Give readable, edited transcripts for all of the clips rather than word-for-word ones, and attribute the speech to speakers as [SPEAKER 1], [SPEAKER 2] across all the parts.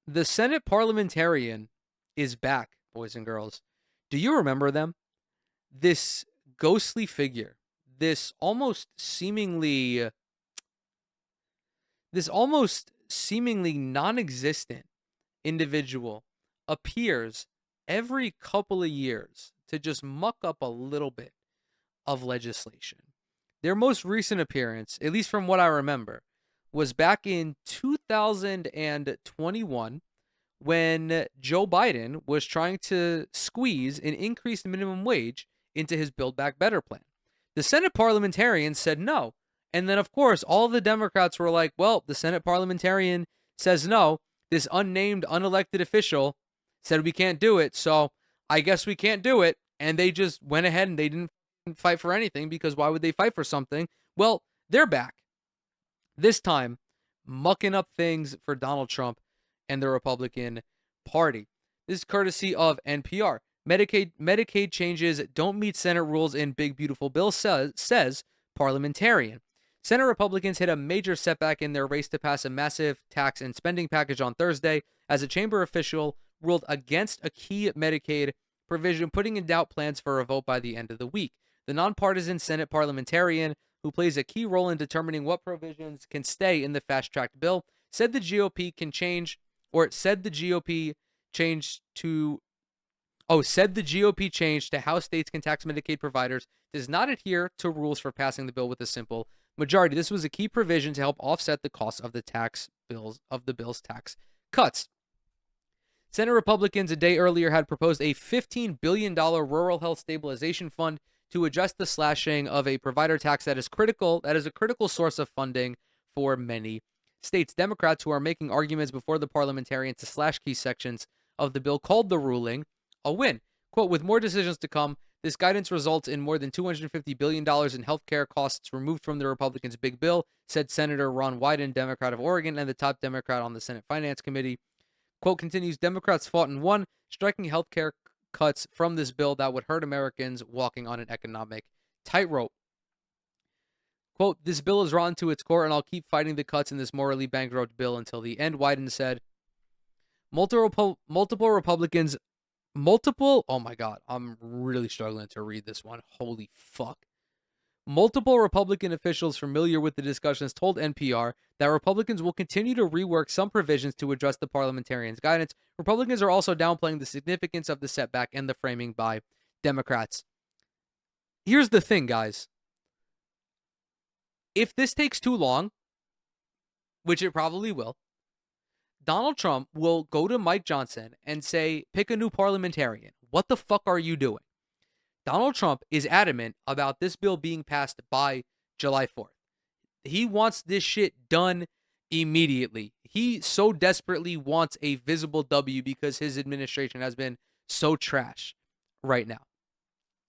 [SPEAKER 1] The Senate Parliamentarian is back, boys and girls. Do you remember them? This ghostly figure, this almost seemingly non-existent individual appears every couple of years to just muck up a little bit of legislation. Their most recent appearance, at least from what I remember, was back in 2021 when Joe Biden was trying to squeeze an increased minimum wage into his Build Back Better plan. The Senate parliamentarians said no. And then, of course, all the Democrats were like, well, the Senate parliamentarian says no. This unnamed, unelected official said we can't do it. So I guess we can't do it. And they just went ahead and they didn't fight for anything because why would they fight for something? Well, they're back. This time, mucking up things for Donald Trump and the Republican Party. This is courtesy of NPR. Medicaid changes don't meet Senate rules in Big Beautiful Bill, says parliamentarian. Senate Republicans hit a major setback in their race to pass a massive tax and spending package on Thursday as a chamber official ruled against a key Medicaid provision, putting in doubt plans for a vote by the end of the week. The nonpartisan Senate parliamentarian, who plays a key role in determining what provisions can stay in the fast-tracked bill, said the GOP can change, or said the GOP change to said the GOP change to how states can tax Medicaid providers does not adhere to rules for passing the bill with a simple majority. This was a key provision to help offset the cost of the bill's tax cuts. Senate Republicans a day earlier had proposed a $15 billion rural health stabilization fund to address the slashing of a provider tax that is a critical source of funding for many states. Democrats, who are making arguments before the parliamentarian to slash key sections of the bill, called the ruling a win. Quote, with more decisions to come, this guidance results in more than $250 billion in healthcare costs removed from the Republicans' big bill, said Senator Ron Wyden, Democrat of Oregon, and the top Democrat on the Senate Finance Committee. Quote continues, Democrats fought and won, striking healthcare cuts from this bill that would hurt Americans walking on an economic tightrope. Quote, this bill is rotten to its core, and I'll keep fighting the cuts in this morally bankrupt bill until the end, Wyden said. Oh my God, I'm really struggling to read this one. Holy fuck. Multiple Republican officials familiar with the discussions told NPR that Republicans will continue to rework some provisions to address the parliamentarians' guidance. Republicans are also downplaying the significance of the setback and the framing by Democrats. Here's the thing, guys. If this takes too long, which it probably will, Donald Trump will go to Mike Johnson and say, pick a new parliamentarian. What the fuck are you doing? Donald Trump is adamant about this bill being passed by July 4th. He wants this shit done immediately. He so desperately wants a visible W because his administration has been so trash right now.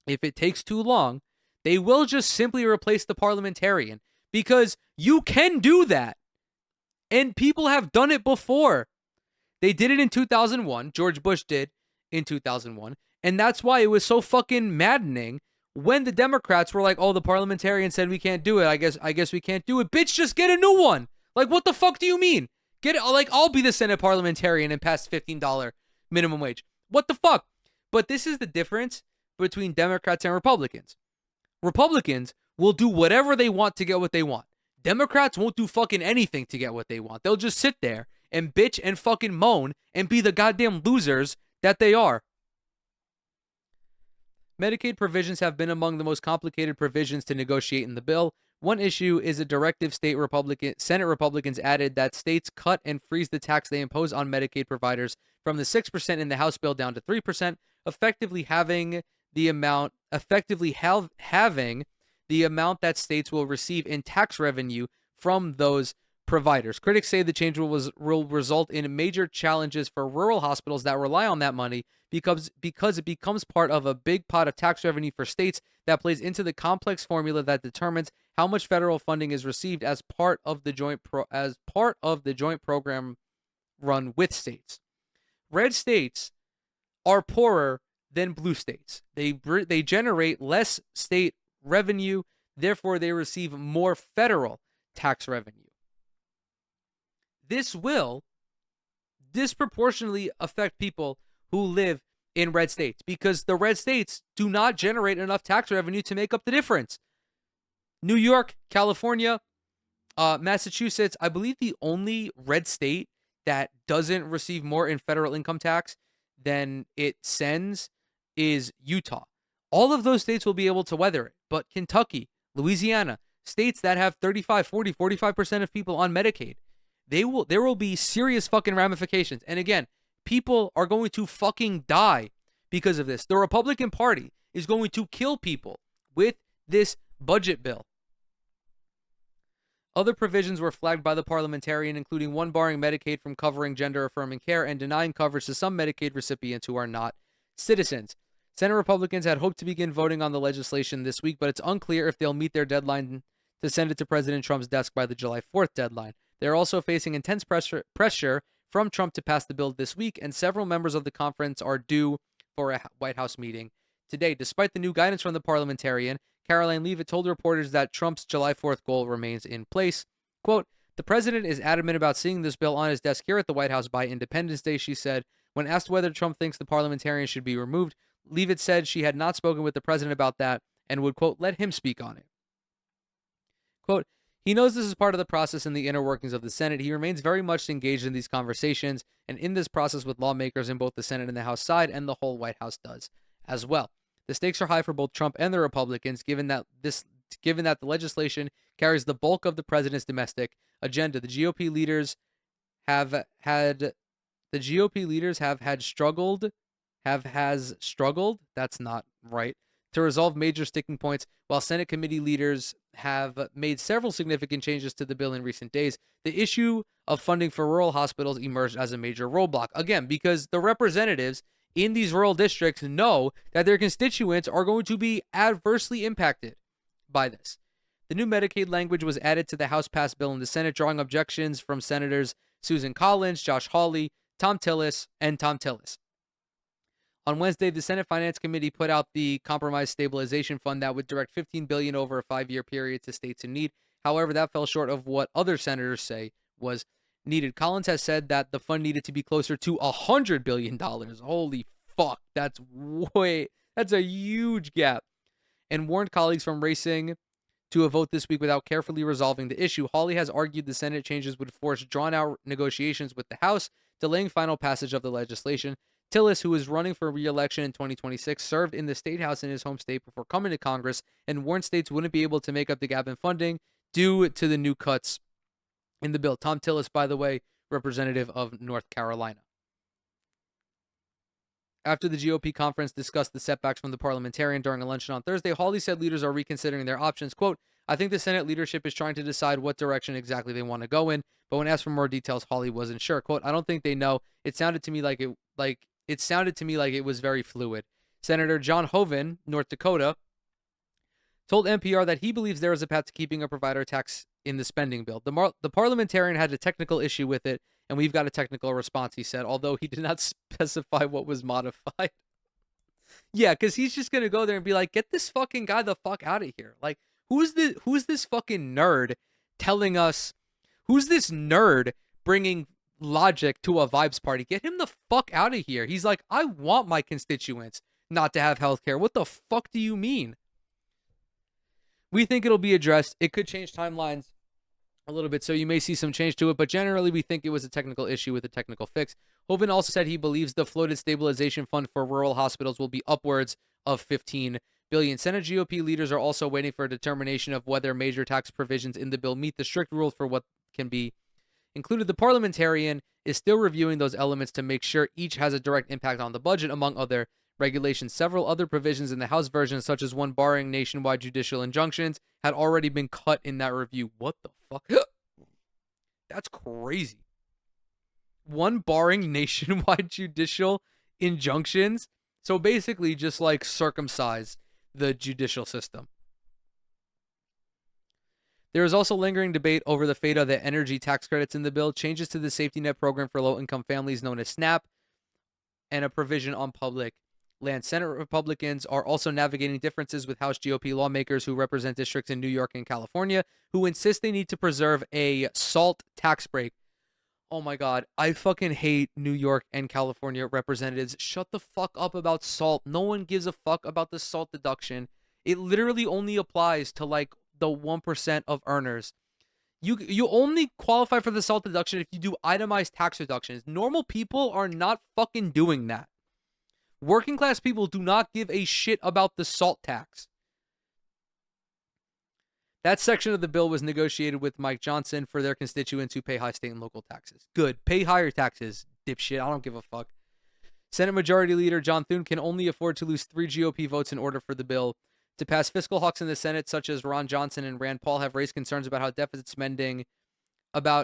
[SPEAKER 1] If it takes too long, they will just simply replace the parliamentarian because you can do that. And people have done it before. They did it in 2001. George Bush did in 2001. And that's why it was so fucking maddening when the Democrats were like, oh, the parliamentarian said we can't do it. I guess we can't do it. Bitch, just get a new one. Like, what the fuck do you mean? Get it? Like, I'll be the Senate parliamentarian and pass $15 minimum wage. What the fuck? But this is the difference between Democrats and Republicans. Republicans will do whatever they want to get what they want. Democrats won't do fucking anything to get what they want. They'll just sit there and bitch and fucking moan and be the goddamn losers that they are. Medicaid provisions have been among the most complicated provisions to negotiate in the bill. One issue is a directive Senate Republicans added that states cut and freeze the tax they impose on Medicaid providers from the 6% in the House bill down to 3%, effectively having the amount that states will receive in tax revenue from those providers. Critics say the change will result in major challenges for rural hospitals that rely on that money because it becomes part of a big pot of tax revenue for states that plays into the complex formula that determines how much federal funding is received as part of the joint program run with states. Red states are poorer than blue states. They generate less state revenue, therefore they receive more federal tax revenue. This will disproportionately affect people who live in red states because the red states do not generate enough tax revenue to make up the difference. New York, California, Massachusetts, I believe the only red state that doesn't receive more in federal income tax than it sends is Utah. All of those states will be able to weather it, but Kentucky, Louisiana, states that have 35, 40, 45% of people on Medicaid, there will be serious fucking ramifications. And again, people are going to fucking die because of this. The Republican Party is going to kill people with this budget bill. Other provisions were flagged by the parliamentarian, including one barring Medicaid from covering gender-affirming care and denying coverage to some Medicaid recipients who are not citizens. Senate Republicans had hoped to begin voting on the legislation this week, but it's unclear if they'll meet their deadline to send it to President Trump's desk by the July 4th deadline. They're also facing intense pressure from Trump to pass the bill this week, and several members of the conference are due for a White House meeting today. Despite the new guidance from the parliamentarian, Caroline Leavitt told reporters that Trump's July 4th goal remains in place. Quote, "The president is adamant about seeing this bill on his desk here at the White House by Independence Day," she said. When asked whether Trump thinks the parliamentarian should be removed, Leavitt said she had not spoken with the president about that and would, quote, "let him speak on it." Quote, "He knows this is part of the process in the inner workings of the Senate. He remains very much engaged in these conversations and in this process with lawmakers in both the Senate and the House side, and the whole White House does as well. The stakes are high for both Trump and the Republicans, given that the legislation carries the bulk of the president's domestic agenda. The GOP leaders have struggled. That's not right. To resolve major sticking points, while Senate committee leaders have made several significant changes to the bill in recent days, the issue of funding for rural hospitals emerged as a major roadblock. Again, because the representatives in these rural districts know that their constituents are going to be adversely impacted by this. The new Medicaid language was added to the House-passed bill in the Senate, drawing objections from Senators Susan Collins, Josh Hawley, Tom Tillis. On Wednesday, the Senate Finance Committee put out the Compromise Stabilization Fund that would direct $15 billion over a 5-year period to states in need. However, that fell short of what other senators say was needed. Collins has said that the fund needed to be closer to $100 billion. Holy fuck, that's a huge gap. And warned colleagues from racing to a vote this week without carefully resolving the issue. Hawley has argued the Senate changes would force drawn-out negotiations with the House, delaying final passage of the legislation. Tillis, who is running for re-election in 2026, served in the state house in his home state before coming to Congress and warned states wouldn't be able to make up the gap in funding due to the new cuts in the bill. Tom Tillis, by the way, representative of North Carolina. After the GOP conference discussed the setbacks from the parliamentarian during a luncheon on Thursday, Hawley said leaders are reconsidering their options. Quote, "I think the Senate leadership is trying to decide what direction exactly they want to go in, but when asked for more details, Hawley wasn't sure." Quote, "I don't think they know. It sounded to me like it was very fluid." Senator John Hoeven, North Dakota, told NPR that he believes there is a path to keeping a provider tax in the spending bill. The parliamentarian had a technical issue with it, and we've got a technical response, he said, although he did not specify what was modified. Yeah, because he's just going to go there and be like, get this fucking guy the fuck out of here. Like, who's this fucking nerd telling us, who's this nerd bringing logic to a vibes party? Get him the fuck out of here. He's like, I want my constituents not to have health care. What the fuck do you mean? We think it'll be addressed. It could change timelines a little bit, so you may see some change to it, but generally we think it was a technical issue with a technical fix. Hoeven also said he believes the floated stabilization fund for rural hospitals will be upwards of $15 billion. Senate GOP leaders are also waiting for a determination of whether major tax provisions in the bill meet the strict rules for what can be included. The parliamentarian is still reviewing those elements to make sure each has a direct impact on the budget, among other regulations. Several other provisions in the House version, such as one barring nationwide judicial injunctions, had already been cut in that review. What the fuck? That's crazy. One barring nationwide judicial injunctions. So basically just like circumcise the judicial system. There is also lingering debate over the fate of the energy tax credits in the bill, changes to the safety net program for low-income families known as SNAP, and a provision on public land. Senate Republicans are also navigating differences with House GOP lawmakers who represent districts in New York and California, who insist they need to preserve a SALT tax break Oh my God. I fucking hate New York and California representatives. Shut the fuck up about SALT. No one gives a fuck about the SALT deduction. It literally only applies to like the 1% of earners. You only qualify for the SALT deduction if you do itemized tax reductions. Normal people are not fucking doing that. Working class people do not give a shit about the SALT tax. That section of the bill was negotiated with Mike Johnson for their constituents who pay high state and local taxes. Good. Pay higher taxes, dipshit. I don't give a fuck. Senate Majority Leader John Thune can only afford to lose 3 GOP votes in order for the bill to pass. Fiscal hawks in the Senate, such as Ron Johnson and Rand Paul, have raised concerns about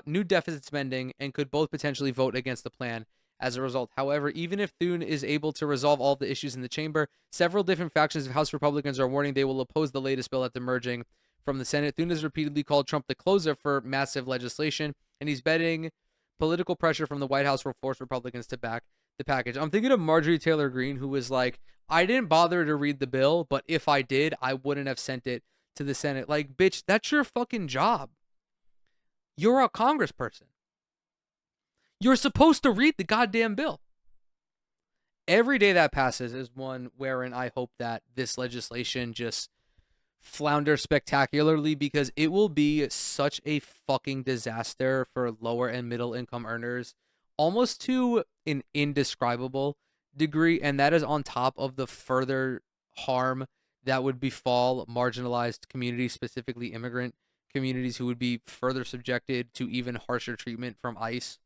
[SPEAKER 1] new deficit spending, and could both potentially vote against the plan as a result. However, even if Thune is able to resolve all of the issues in the chamber, several different factions of House Republicans are warning they will oppose the latest bill at the merging from the Senate. Thune has repeatedly called Trump the closer for massive legislation, and he's betting political pressure from the White House will force Republicans to back the package. I'm thinking of Marjorie Taylor Greene, who was like, I didn't bother to read the bill, but if I did, I wouldn't have sent it to the Senate. Like, bitch, that's your fucking job. You're a congressperson. You're supposed to read the goddamn bill. Every day that passes is one wherein I hope that this legislation just flounders spectacularly, because it will be such a fucking disaster for lower and middle income earners, almost to an indescribable degree. And that is on top of the further harm that would befall marginalized communities, specifically immigrant communities, who would be further subjected to even harsher treatment from ICE